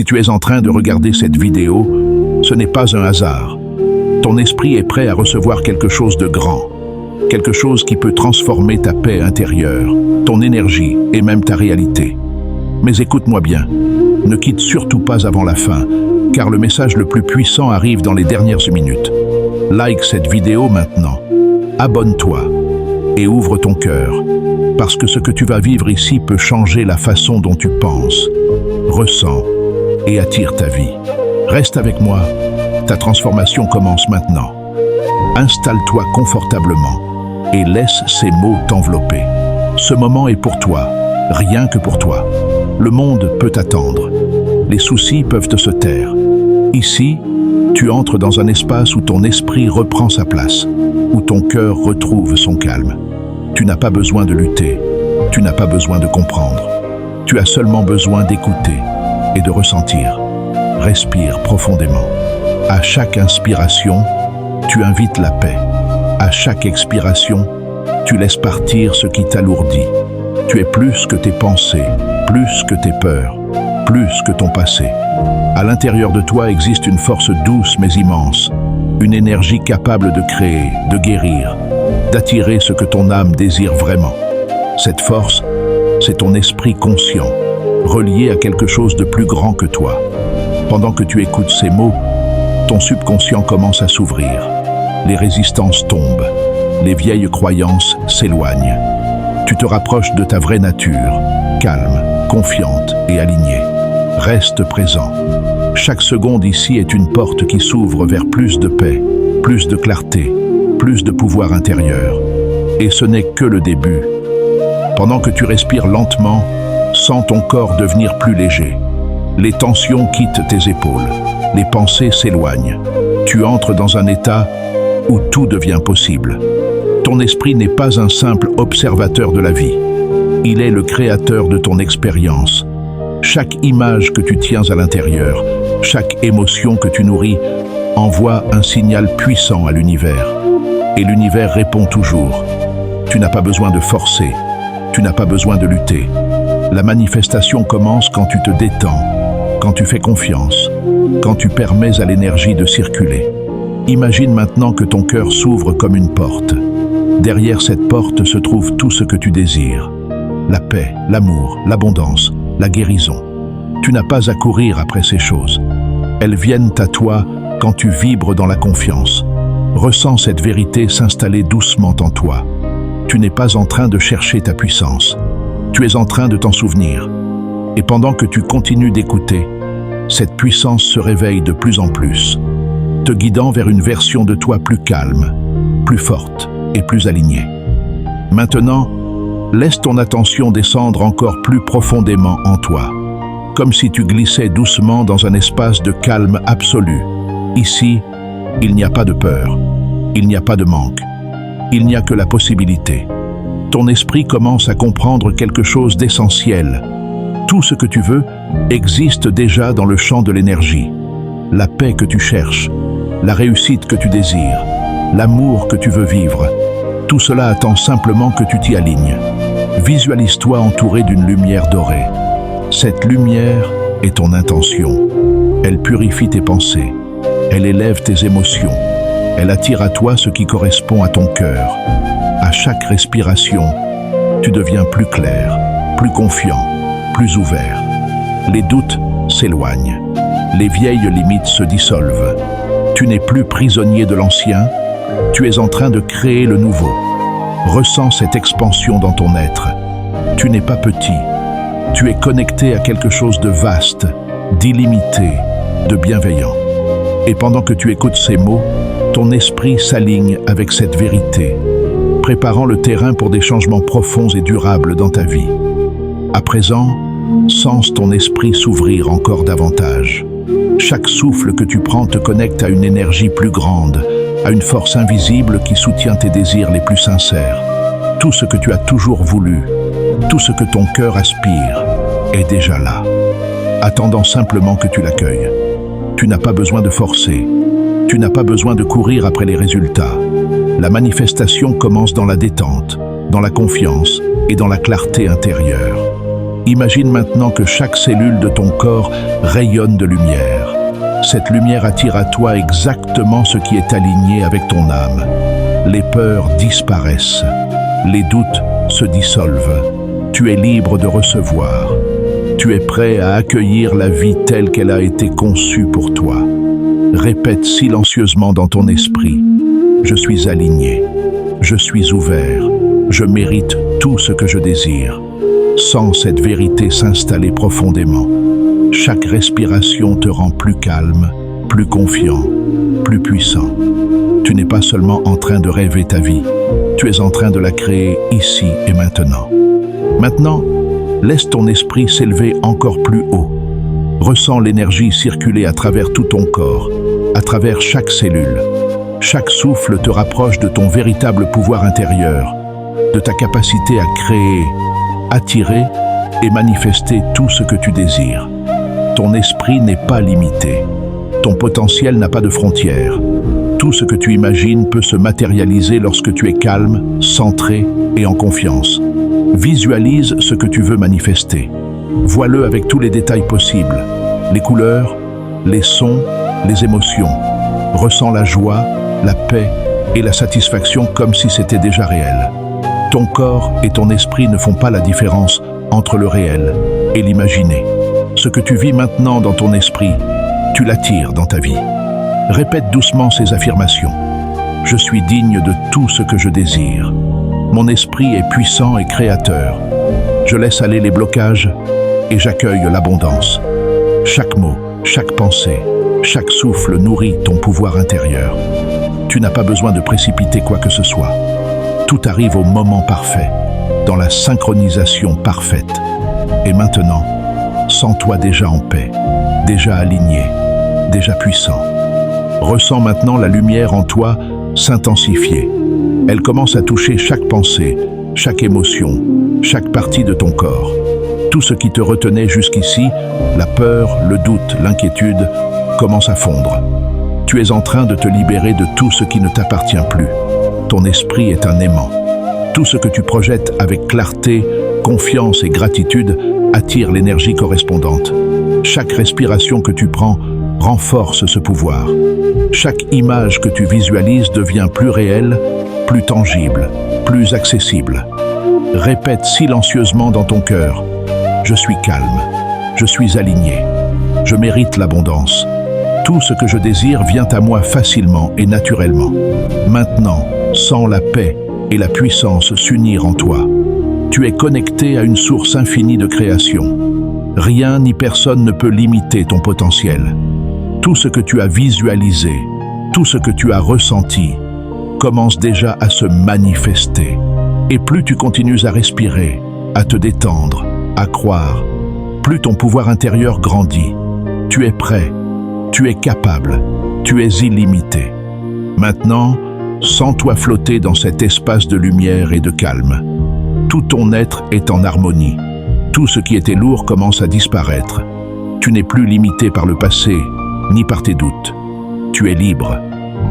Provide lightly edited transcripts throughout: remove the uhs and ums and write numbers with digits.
Si tu es en train de regarder cette vidéo, ce n'est pas un hasard. Ton esprit est prêt à recevoir quelque chose de grand, quelque chose qui peut transformer ta paix intérieure, ton énergie et même ta réalité. Mais écoute-moi bien, ne quitte surtout pas avant la fin, car le message le plus puissant arrive dans les dernières minutes. Like cette vidéo maintenant, abonne-toi et ouvre ton cœur, parce que ce que tu vas vivre ici peut changer la façon dont tu penses, ressens et attire ta vie. Reste avec moi, ta transformation commence maintenant. Installe-toi confortablement et laisse ces mots t'envelopper. Ce moment est pour toi, rien que pour toi. Le monde peut t'attendre. Les soucis peuvent se taire. Ici, tu entres dans un espace où ton esprit reprend sa place, où ton cœur retrouve son calme. Tu n'as pas besoin de lutter, tu n'as pas besoin de comprendre. Tu as seulement besoin d'écouter et de ressentir. Respire profondément. À chaque inspiration, tu invites la paix. À chaque expiration, tu laisses partir ce qui t'alourdit. Tu es plus que tes pensées, plus que tes peurs, plus que ton passé. À l'intérieur de toi existe une force douce mais immense, une énergie capable de créer, de guérir, d'attirer ce que ton âme désire vraiment. Cette force, c'est ton esprit conscient, relié à quelque chose de plus grand que toi. Pendant que tu écoutes ces mots, ton subconscient commence à s'ouvrir. Les résistances tombent, les vieilles croyances s'éloignent. Tu te rapproches de ta vraie nature, calme, confiante et alignée. Reste présent. Chaque seconde ici est une porte qui s'ouvre vers plus de paix, plus de clarté, plus de pouvoir intérieur. Et ce n'est que le début. Pendant que tu respires lentement, sens ton corps devenir plus léger. Les tensions quittent tes épaules, les pensées s'éloignent. Tu entres dans un état où tout devient possible. Ton esprit n'est pas un simple observateur de la vie. Il est le créateur de ton expérience. Chaque image que tu tiens à l'intérieur, chaque émotion que tu nourris, envoie un signal puissant à l'univers. Et l'univers répond toujours. Tu n'as pas besoin de forcer, tu n'as pas besoin de lutter. La manifestation commence quand tu te détends, quand tu fais confiance, quand tu permets à l'énergie de circuler. Imagine maintenant que ton cœur s'ouvre comme une porte. Derrière cette porte se trouve tout ce que tu désires. La paix, l'amour, l'abondance, la guérison. Tu n'as pas à courir après ces choses. Elles viennent à toi quand tu vibres dans la confiance. Ressens cette vérité s'installer doucement en toi. Tu n'es pas en train de chercher ta puissance. Tu es en train de t'en souvenir. Et pendant que tu continues d'écouter, cette puissance se réveille de plus en plus, te guidant vers une version de toi plus calme, plus forte et plus alignée. Maintenant, laisse ton attention descendre encore plus profondément en toi, comme si tu glissais doucement dans un espace de calme absolu. Ici, il n'y a pas de peur, il n'y a pas de manque, il n'y a que la possibilité. Ton esprit commence à comprendre quelque chose d'essentiel. Tout ce que tu veux existe déjà dans le champ de l'énergie. La paix que tu cherches, la réussite que tu désires, l'amour que tu veux vivre, tout cela attend simplement que tu t'y alignes. Visualise-toi entouré d'une lumière dorée. Cette lumière est ton intention. Elle purifie tes pensées. Elle élève tes émotions. Elle attire à toi ce qui correspond à ton cœur. À chaque respiration, tu deviens plus clair, plus confiant, plus ouvert. Les doutes s'éloignent. Les vieilles limites se dissolvent. Tu n'es plus prisonnier de l'ancien. Tu es en train de créer le nouveau. Ressens cette expansion dans ton être. Tu n'es pas petit. Tu es connecté à quelque chose de vaste, d'illimité, de bienveillant. Et pendant que tu écoutes ces mots, ton esprit s'aligne avec cette vérité, préparant le terrain pour des changements profonds et durables dans ta vie. À présent, sens ton esprit s'ouvrir encore davantage. Chaque souffle que tu prends te connecte à une énergie plus grande, à une force invisible qui soutient tes désirs les plus sincères. Tout ce que tu as toujours voulu, tout ce que ton cœur aspire, est déjà là, attendant simplement que tu l'accueilles. Tu n'as pas besoin de forcer, tu n'as pas besoin de courir après les résultats. La manifestation commence dans la détente, dans la confiance et dans la clarté intérieure. Imagine maintenant que chaque cellule de ton corps rayonne de lumière. Cette lumière attire à toi exactement ce qui est aligné avec ton âme. Les peurs disparaissent. Les doutes se dissolvent. Tu es libre de recevoir. Tu es prêt à accueillir la vie telle qu'elle a été conçue pour toi. Répète silencieusement dans ton esprit: je suis aligné, je suis ouvert, je mérite tout ce que je désire. Sens cette vérité s'installer profondément. Chaque respiration te rend plus calme, plus confiant, plus puissant. Tu n'es pas seulement en train de rêver ta vie, tu es en train de la créer ici et maintenant. Maintenant, laisse ton esprit s'élever encore plus haut. Ressens l'énergie circuler à travers tout ton corps, à travers chaque cellule. Chaque souffle te rapproche de ton véritable pouvoir intérieur, de ta capacité à créer, attirer et manifester tout ce que tu désires. Ton esprit n'est pas limité. Ton potentiel n'a pas de frontières. Tout ce que tu imagines peut se matérialiser lorsque tu es calme, centré et en confiance. Visualise ce que tu veux manifester. Vois-le avec tous les détails possibles. Les couleurs, les sons, les émotions. Ressens la joie, la paix et la satisfaction comme si c'était déjà réel. Ton corps et ton esprit ne font pas la différence entre le réel et l'imaginé. Ce que tu vis maintenant dans ton esprit, tu l'attires dans ta vie. Répète doucement ces affirmations. Je suis digne de tout ce que je désire. Mon esprit est puissant et créateur. Je laisse aller les blocages et j'accueille l'abondance. Chaque mot, chaque pensée, chaque souffle nourrit ton pouvoir intérieur. Tu n'as pas besoin de précipiter quoi que ce soit. Tout arrive au moment parfait, dans la synchronisation parfaite. Et maintenant, sens-toi déjà en paix, déjà aligné, déjà puissant. Ressens maintenant la lumière en toi s'intensifier. Elle commence à toucher chaque pensée, chaque émotion, chaque partie de ton corps. Tout ce qui te retenait jusqu'ici, la peur, le doute, l'inquiétude, commence à fondre. Tu es en train de te libérer de tout ce qui ne t'appartient plus. Ton esprit est un aimant. Tout ce que tu projettes avec clarté, confiance et gratitude attire l'énergie correspondante. Chaque respiration que tu prends renforce ce pouvoir. Chaque image que tu visualises devient plus réelle, plus tangible, plus accessible. Répète silencieusement dans ton cœur: je suis calme, je suis aligné, je mérite l'abondance. Tout ce que je désire vient à moi facilement et naturellement. Maintenant, sens la paix et la puissance s'unir en toi. Tu es connecté à une source infinie de création. Rien ni personne ne peut limiter ton potentiel. Tout ce que tu as visualisé, tout ce que tu as ressenti, commence déjà à se manifester. Et plus tu continues à respirer, à te détendre, à croire, plus ton pouvoir intérieur grandit. Tu es prêt, tu es capable, tu es illimité. Maintenant, sens-toi flotter dans cet espace de lumière et de calme. Tout ton être est en harmonie. Tout ce qui était lourd commence à disparaître. Tu n'es plus limité par le passé, ni par tes doutes. Tu es libre,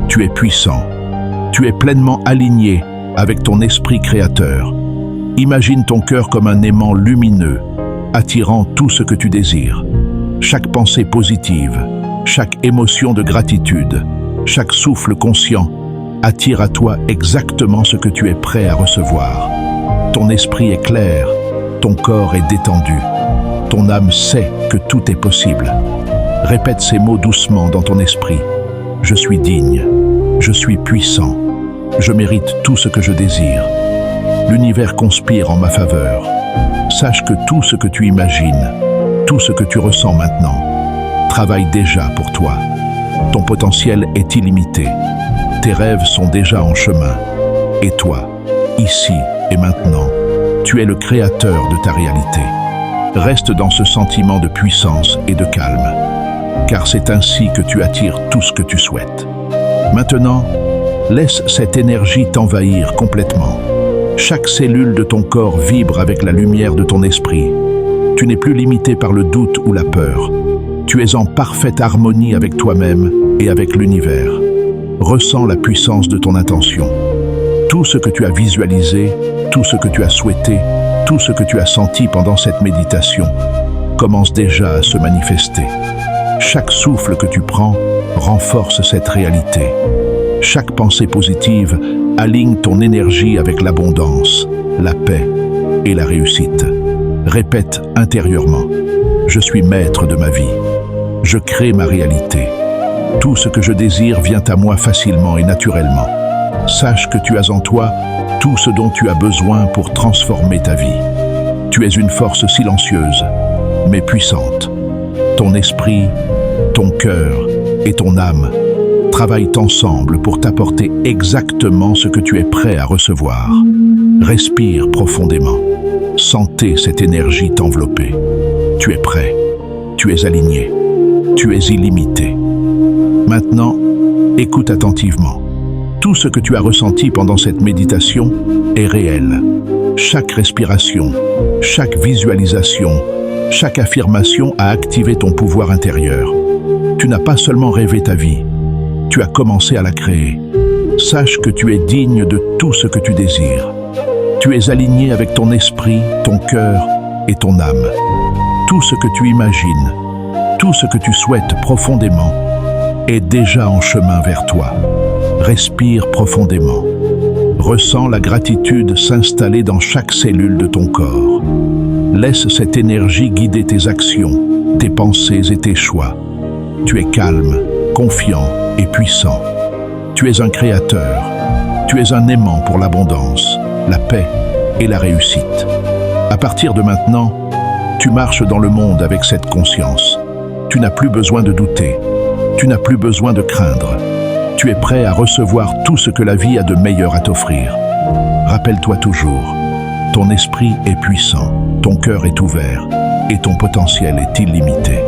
tu es puissant, tu es pleinement aligné avec ton esprit créateur. Imagine ton cœur comme un aimant lumineux, attirant tout ce que tu désires. Chaque pensée positive, chaque émotion de gratitude, chaque souffle conscient attire à toi exactement ce que tu es prêt à recevoir. Ton esprit est clair, ton corps est détendu, ton âme sait que tout est possible. Répète ces mots doucement dans ton esprit. Je suis digne, je suis puissant, je mérite tout ce que je désire. L'univers conspire en ma faveur. Sache que tout ce que tu imagines, tout ce que tu ressens maintenant, travaille déjà pour toi. Ton potentiel est illimité. Tes rêves sont déjà en chemin. Et toi, ici et maintenant, tu es le créateur de ta réalité. Reste dans ce sentiment de puissance et de calme, car c'est ainsi que tu attires tout ce que tu souhaites. Maintenant, laisse cette énergie t'envahir complètement. Chaque cellule de ton corps vibre avec la lumière de ton esprit. Tu n'es plus limité par le doute ou la peur. Tu es en parfaite harmonie avec toi-même et avec l'univers. Ressens la puissance de ton intention. Tout ce que tu as visualisé, tout ce que tu as souhaité, Tout ce que tu as senti pendant cette méditation commence déjà à se manifester. Chaque souffle que tu prends renforce cette réalité. Chaque pensée positive aligne ton énergie avec l'abondance, la paix et la réussite. Répète intérieurement: je suis maître de ma vie. Je crée ma réalité. Tout ce que je désire vient à moi facilement et naturellement. Sache que tu as en toi tout ce dont tu as besoin pour transformer ta vie. Tu es une force silencieuse, mais puissante. Ton esprit, ton cœur et ton âme travaillent ensemble pour t'apporter exactement ce que tu es prêt à recevoir. Respire profondément. Sentez cette énergie t'envelopper. Tu es prêt. Tu es aligné. Tu es illimité. Maintenant, écoute attentivement. Tout ce que tu as ressenti pendant cette méditation est réel. Chaque respiration, chaque visualisation, chaque affirmation a activé ton pouvoir intérieur. Tu n'as pas seulement rêvé ta vie, tu as commencé à la créer. Sache que tu es digne de tout ce que tu désires. Tu es aligné avec ton esprit, ton cœur et ton âme. Tout ce que tu imagines, tout ce que tu souhaites profondément est déjà en chemin vers toi. Respire profondément. Ressens la gratitude s'installer dans chaque cellule de ton corps. Laisse cette énergie guider tes actions, tes pensées et tes choix. Tu es calme, confiant et puissant. Tu es un créateur. Tu es un aimant pour l'abondance, la paix et la réussite. À partir de maintenant, tu marches dans le monde avec cette conscience. Tu n'as plus besoin de douter. Tu n'as plus besoin de craindre. Tu es prêt à recevoir tout ce que la vie a de meilleur à t'offrir. Rappelle-toi toujours, ton esprit est puissant, ton cœur est ouvert et ton potentiel est illimité.